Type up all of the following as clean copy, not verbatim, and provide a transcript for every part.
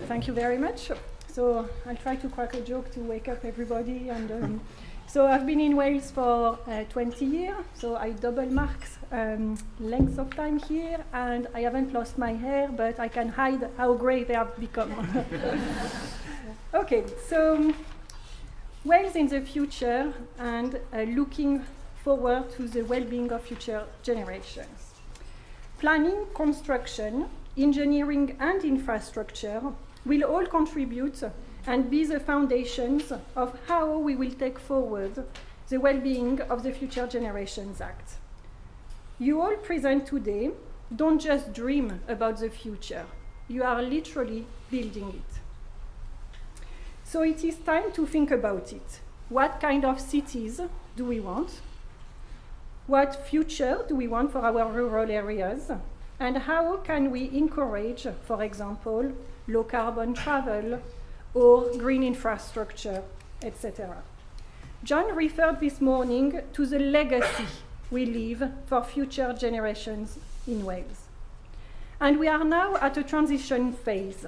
Thank you very much. So I'll try to crack a joke to wake up everybody. And so I've been in Wales for 20 years, so I double marked length of time here, and I haven't lost my hair, but I can hide how grey they have become. Okay, so Wales in the future and looking forward to the well-being of future generations. Planning, construction, engineering and infrastructure will all contribute and be the foundations of how we will take forward the well-being of the Future Generations Act. You all present today don't just dream about the future, you are literally building it. So it is time to think about it. What kind of cities do we want? What future do we want for our rural areas? And how can we encourage, for example, low carbon travel or green infrastructure, etc. John referred this morning to the legacy we leave for future generations in Wales. And we are now at a transition phase,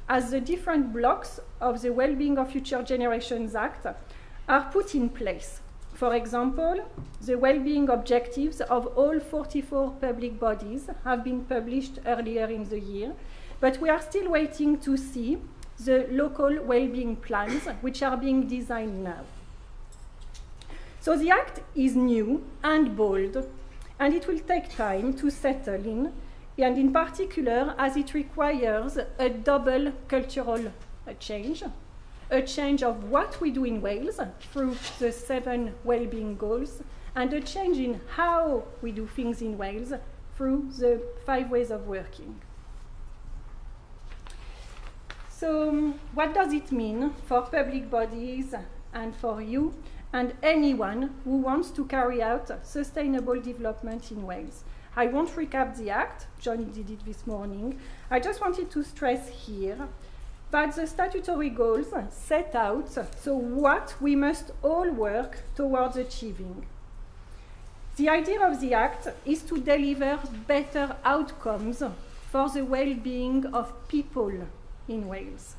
as the different blocks of the Wellbeing of Future Generations Act are put in place. For example, the well-being objectives of all 44 public bodies have been published earlier in the year, but we are still waiting to see the local well-being plans, which are being designed now. So the Act is new and bold, and it will take time to settle in, and in particular, as it requires a double cultural change, a change of what we do in Wales through the 7 well-being goals, and a change in how we do things in Wales through the 5 ways of working. So what does it mean for public bodies and for you and anyone who wants to carry out sustainable development in Wales? I won't recap the Act, John did it this morning. I just wanted to stress here that the statutory goals set out so what we must all work towards achieving. The idea of the Act is to deliver better outcomes for the well-being of people in Wales,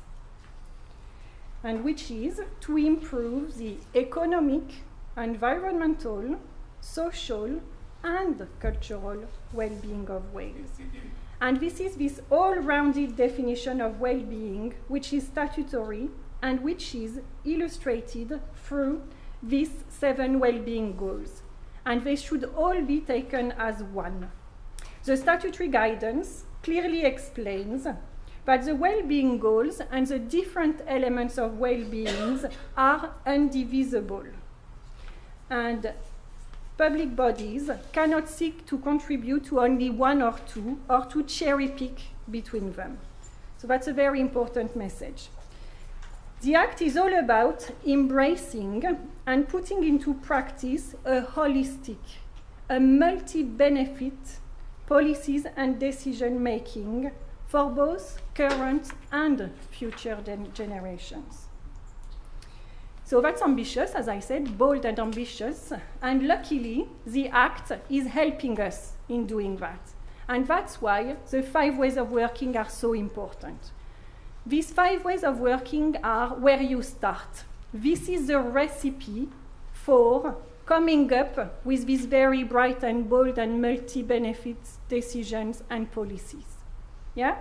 and which is to improve the economic, environmental, social, and cultural well-being of Wales. And this is this all-rounded definition of well-being, which is statutory and which is illustrated through these 7 well-being goals. And they should all be taken as one. The statutory guidance clearly explains that the well-being goals and the different elements of well-being are indivisible. And public bodies cannot seek to contribute to only one or two, or to cherry pick between them. So that's a very important message. The Act is all about embracing and putting into practice a holistic, a multi-benefit policies and decision-making for both current and future generations. So that's ambitious, as I said, bold and ambitious, and luckily the Act is helping us in doing that. And that's why the 5 ways of working are so important. These 5 ways of working are where you start. This is the recipe for coming up with these very bright and bold and multi-benefit decisions and policies. Yeah?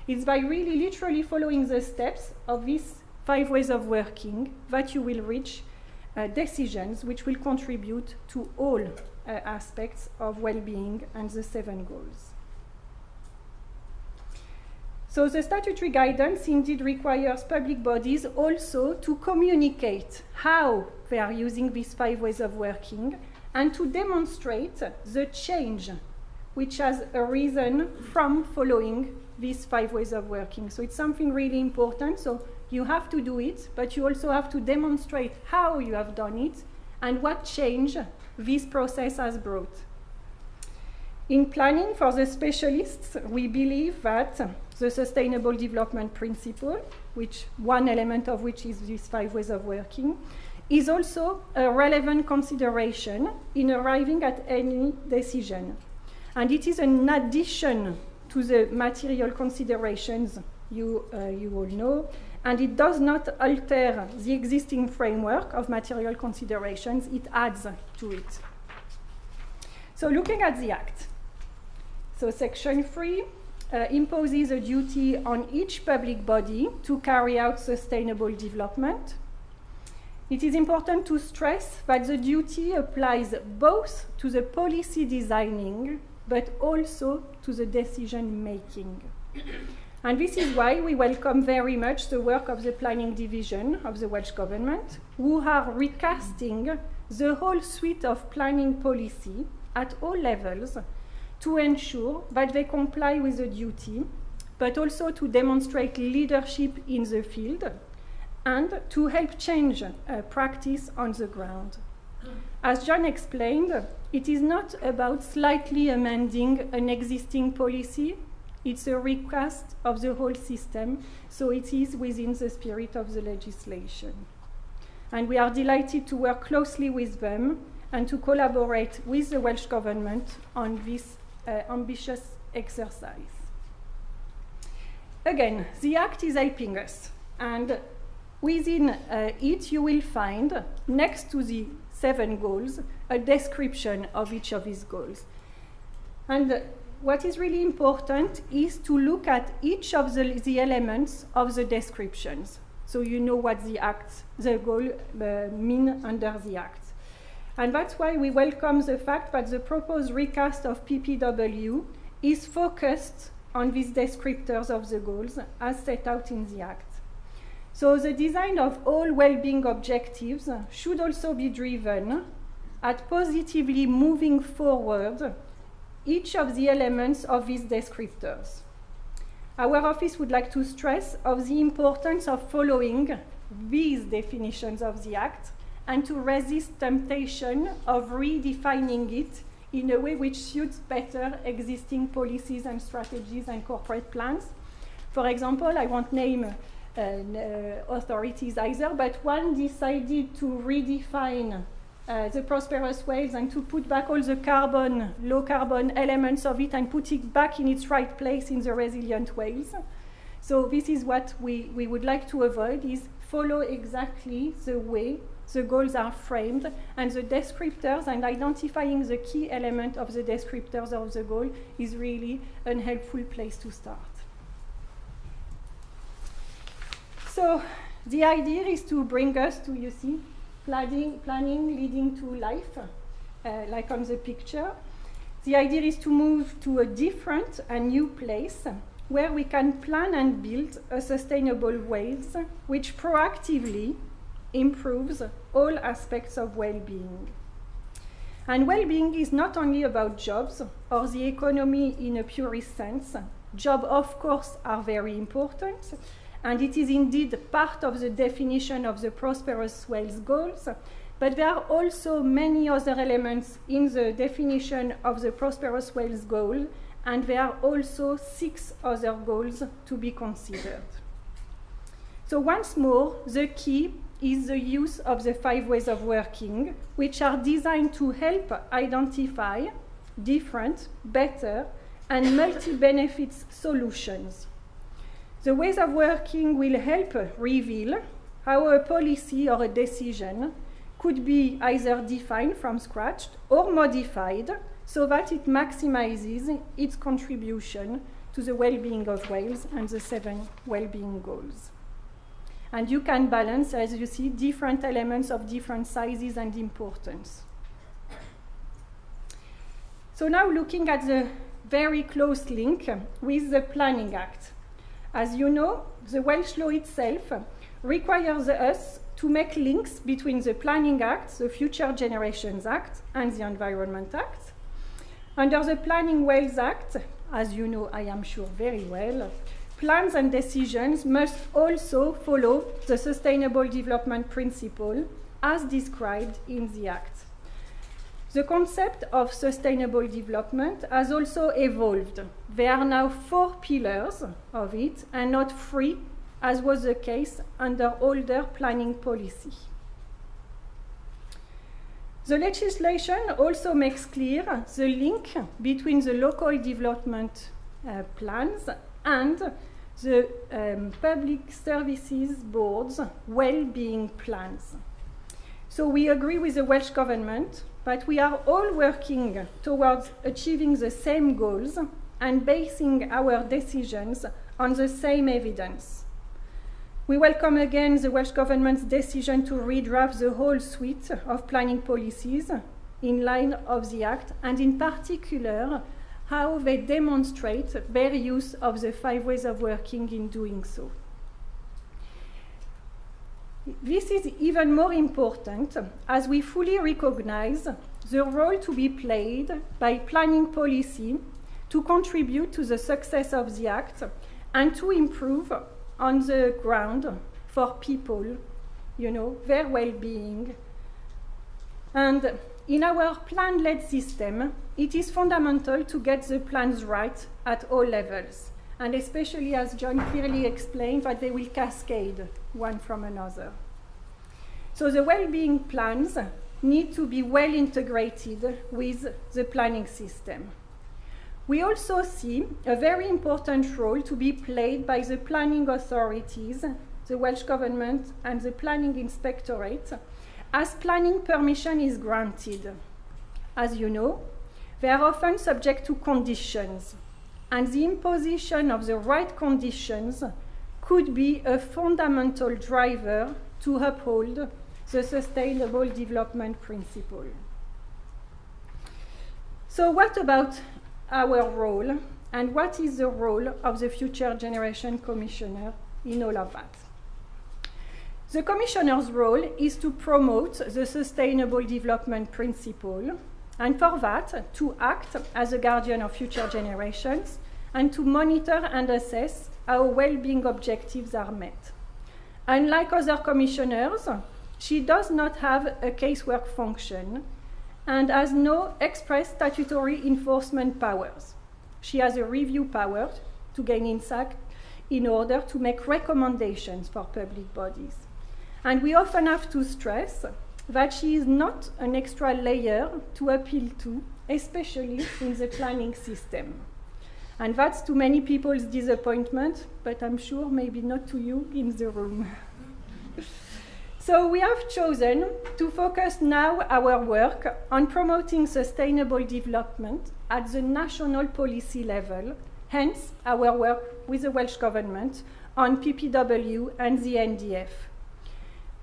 It's by really literally following the steps of these 5 ways of working that you will reach decisions which will contribute to all aspects of well-being and the 7 goals. So the statutory guidance indeed requires public bodies also to communicate how they are using these 5 ways of working and to demonstrate the change which has arisen from following these 5 ways of working. So it's something really important. So you have to do it, but you also have to demonstrate how you have done it and what change this process has brought. In planning for the specialists, we believe that the Sustainable Development Principle, which one element of which is these 5 ways of working, is also a relevant consideration in arriving at any decision. And it is an addition to the material considerations you all know, and it does not alter the existing framework of material considerations, it adds to it. So looking at the Act. So Section 3 imposes a duty on each public body to carry out sustainable development. It is important to stress that the duty applies both to the policy designing, but also to the decision making. And this is why we welcome very much the work of the Planning Division of the Welsh Government, who are recasting the whole suite of planning policy at all levels to ensure that they comply with the duty, but also to demonstrate leadership in the field and to help change practice on the ground. As John explained, it is not about slightly amending an existing policy. It's a recast of the whole system, so it is within the spirit of the legislation. And we are delighted to work closely with them and to collaborate with the Welsh Government on this ambitious exercise. Again, the Act is helping us, and within it you will find, next to the 7 goals, a description of each of these goals. And what is really important is to look at each of the elements of the descriptions, so you know what the goal mean under the Act. And that's why we welcome the fact that the proposed recast of PPW is focused on these descriptors of the goals as set out in the Act. So the design of all well-being objectives should also be driven at positively moving forward each of the elements of these descriptors. Our office would like to stress of the importance of following these definitions of the Act and to resist temptation of redefining it in a way which suits better existing policies and strategies and corporate plans. For example, I won't name authorities either, but one decided to redefine the prosperous Wales and to put back all the carbon, low carbon elements of it and put it back in its right place in the resilient Wales. So this is what we would like to avoid, is follow exactly the way the goals are framed, and the descriptors and identifying the key element of the descriptors of the goal is really a helpful place to start. So the idea is to bring us to, you see, planning leading to life, like on the picture. The idea is to move to a different and new place where we can plan and build a sustainable Wales which proactively improves all aspects of well-being. And well-being is not only about jobs or the economy in a purist sense. Jobs, of course, are very important, and it is indeed part of the definition of the Prosperous Wales goals, but there are also many other elements in the definition of the Prosperous Wales goal, and there are also 6 other goals to be considered. So once more, the key is the use of the 5 ways of working, which are designed to help identify different, better, and multi-benefits solutions. The ways of working will help reveal how a policy or a decision could be either defined from scratch or modified so that it maximizes its contribution to the well-being of Wales and the 7 well-being goals. And you can balance, as you see, different elements of different sizes and importance. So now looking at the very close link with the Planning Act. As you know, the Welsh law itself requires us to make links between the Planning Act, the Future Generations Act, and the Environment Act. Under the Planning Wales Act, as you know, I am sure very well, plans and decisions must also follow the Sustainable Development Principle as described in the Act. The concept of sustainable development has also evolved. There are now 4 pillars of it and not 3, as was the case under older planning policy. The legislation also makes clear the link between the local development plans and the Public Services Board's well-being plans. So we agree with the Welsh Government, but we are all working towards achieving the same goals and basing our decisions on the same evidence. We welcome again the Welsh Government's decision to redraft the whole suite of planning policies in line of the Act, and in particular, how they demonstrate their use of the 5 ways of working in doing so. This is even more important as we fully recognize the role to be played by planning policy to contribute to the success of the Act and to improve on the ground for people, their well-being. And in our plan-led system, it is fundamental to get the plans right at all levels, and especially, as John clearly explained, that they will cascade one from another. So the well-being plans need to be well integrated with the planning system. We also see a very important role to be played by the planning authorities, the Welsh Government and the Planning Inspectorate, as planning permission is granted. As you know, they are often subject to conditions, and the imposition of the right conditions could be a fundamental driver to uphold the Sustainable Development Principle. So what about our role, and what is the role of the Future Generation Commissioner in all of that? The Commissioner's role is to promote the Sustainable Development Principle, and for that, to act as a guardian of future generations and to monitor and assess how well-being objectives are met. Unlike other commissioners, she does not have a casework function and has no express statutory enforcement powers. She has a review power to gain insight in order to make recommendations for public bodies. And we often have to stress that she is not an extra layer to appeal to, especially in the planning system. And that's to many people's disappointment, but I'm sure maybe not to you in the room. So we have chosen to focus now our work on promoting sustainable development at the national policy level, hence our work with the Welsh Government on PPW and the NDF.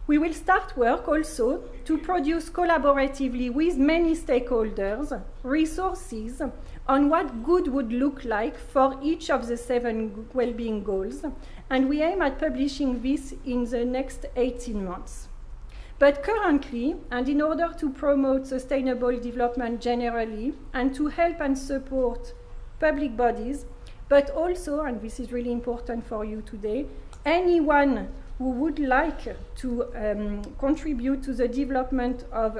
We will start work also to produce collaboratively with many stakeholders resources on what good would look like for each of the 7 well-being goals, and we aim at publishing this in the next 18 months. But currently, and in order to promote sustainable development generally and to help and support public bodies, but also, and this is really important for you today, anyone who would like to contribute to the development of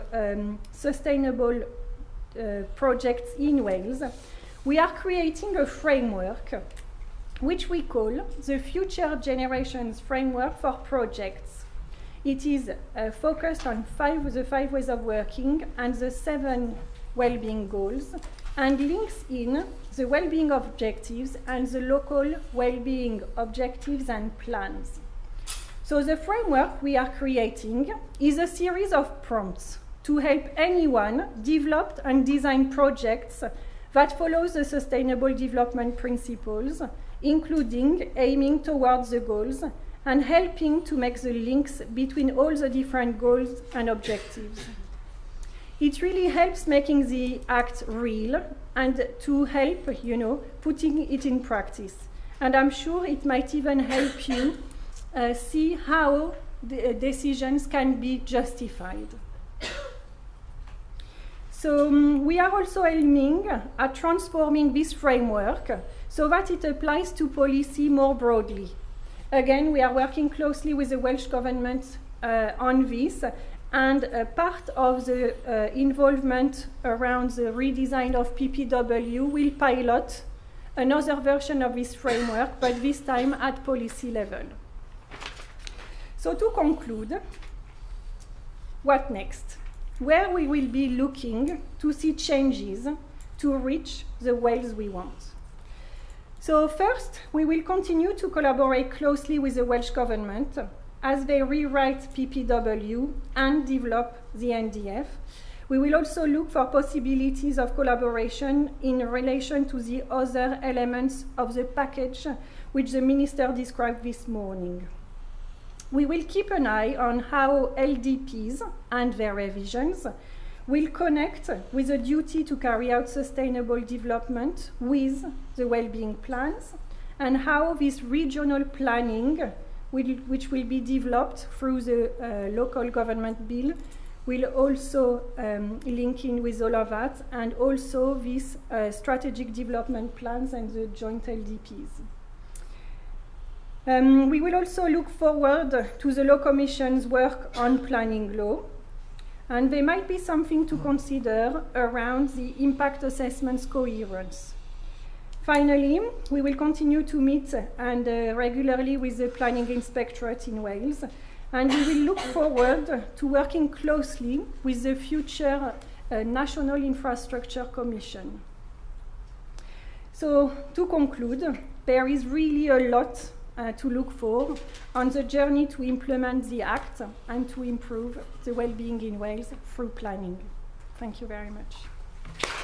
sustainable projects in Wales, we are creating a framework which we call the Future Generations Framework for Projects. It is focused on the 5 ways of working and the 7 well-being goals, and links in the well-being objectives and the local well-being objectives and plans. So the framework we are creating is a series of prompts to help anyone develop and design projects that follow the Sustainable Development Principles, including aiming towards the goals and helping to make the links between all the different goals and objectives. It really helps making the act real and to help, putting it in practice. And I'm sure it might even help you see how the decisions can be justified. So we are also aiming at transforming this framework so that it applies to policy more broadly. Again, we are working closely with the Welsh Government on this, and part of the involvement around the redesign of PPW will pilot another version of this framework, but this time at policy level. So to conclude, what next? Where we will be looking to see changes to reach the Wales we want. So first, we will continue to collaborate closely with the Welsh Government as they rewrite PPW and develop the NDF. We will also look for possibilities of collaboration in relation to the other elements of the package which the Minister described this morning. We will keep an eye on how LDPs and their revisions will connect with the duty to carry out sustainable development with the well-being plans, and how this regional planning, which will be developed through the local government bill, will also link in with all of that, and also these strategic development plans and the joint LDPs. We will also look forward to the Law Commission's work on planning law, and there might be something to consider around the impact assessment's coherence. Finally, we will continue to meet and regularly with the Planning Inspectorate in Wales, and we will look forward to working closely with the future National Infrastructure Commission. So, to conclude, there is really a lot to look for on the journey to implement the Act and to improve the well-being in Wales through planning. Thank you very much.